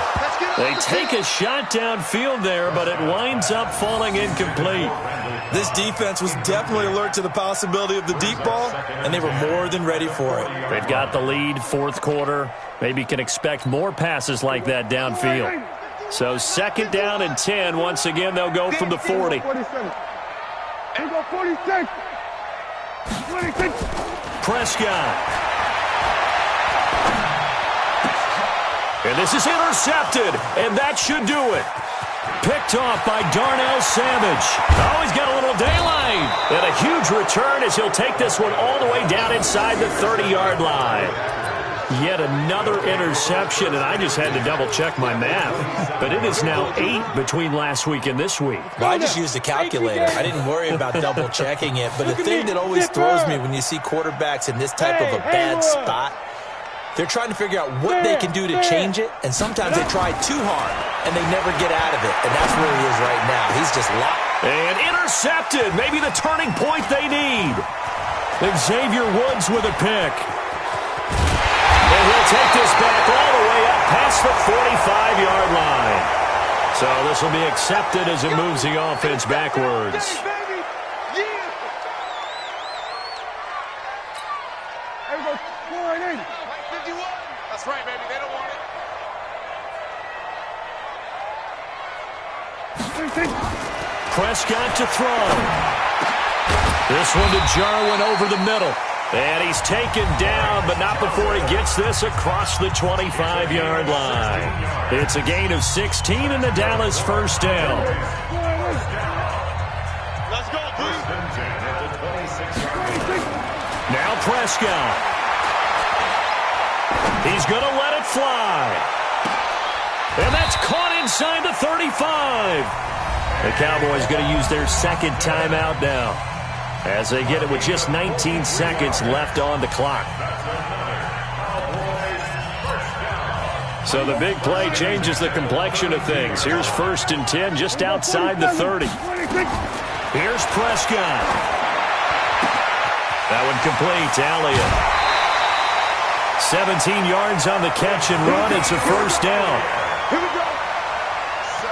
They take a shot downfield there, but it winds up falling incomplete. This defense was definitely alert to the possibility of the deep ball, and they were more than ready for it. They've got the lead, 4th quarter. Maybe can expect more passes like that downfield. So 2nd down and 10. Once again, they'll go from the 40. 47. We go 46. 26. Prescott. And this is intercepted, and that should do it. Picked off by Darnell Savage. Oh, he's got a little daylight. And a huge return as he'll take this one all the way down inside the 30-yard line. Yet another interception, and I just had to double-check my math. But it is now 8 between last week and this week. Well, I just used a calculator. I didn't worry about double-checking it. But the thing that always throws me when you see quarterbacks in this type of a bad spot, they're trying to figure out what they can do to change it, and sometimes they try too hard, and they never get out of it, and that's where he is right now. He's just locked. And intercepted, maybe the turning point they need. Xavier Woods with a pick. And he'll take this back all the way up past the 45-yard line. So this will be accepted as it moves the offense backwards. That's right, baby. They don't want it. Prescott to throw. This one to Jarwin over the middle. And he's taken down, but not before he gets this across the 25-yard line. It's a gain of 16 in the Dallas first down. Let's go, Bruce. Now Prescott. He's going to let it fly. And that's caught inside the 35. The Cowboys going to use their 2nd timeout now as they get it with just 19 seconds left on the clock. So the big play changes the complexion of things. Here's 1st and 10 just outside the 30. Here's Prescott. That one complete. Elliott. 17 yards on the catch and run. It's a first down. Here we go. 17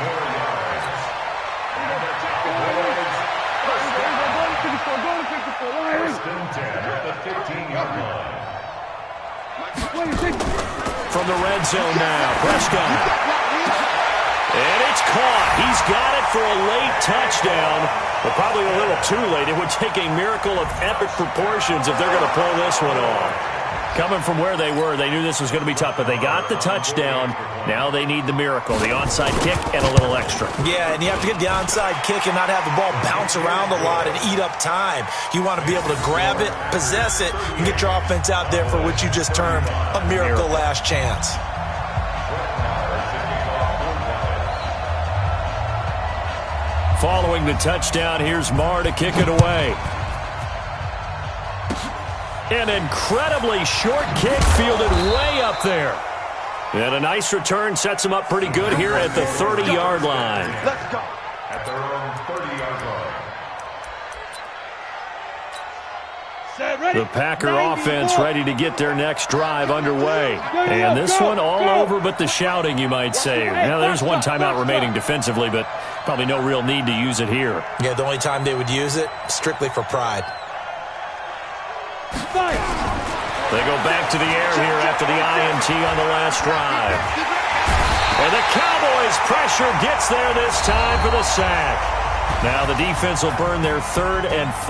more yards. And the tackle is first Go down. to 54. Go to 54. First and 10 at the 15-yard line. From the red zone now, Prescott. And it's caught. He's got it for a late touchdown, but probably a little too late. It would take a miracle of epic proportions if they're going to pull this one off. Coming from where they were, they knew this was going to be tough, but they got the touchdown. Now they need the miracle, the onside kick and a little extra. Yeah, and you have to get the onside kick and not have the ball bounce around a lot and eat up time. You want to be able to grab it, possess it, and get your offense out there for what you just termed a miracle last chance. Following the touchdown, here's Marr to kick it away. An incredibly short kick fielded way up there. And a nice return sets him up pretty good here at the 30-yard line. Let's go. At their own 30-yard line. The Packer offense ready to get their next drive underway. And this one all over but the shouting, you might say. Now, there's one timeout remaining defensively, but probably no real need to use it here. Yeah, the only time they would use it, strictly for pride. They go back to the air here after the INT on the last drive. And the Cowboys' pressure gets there this time for the sack. Now the defense will burn their 3rd and 4th.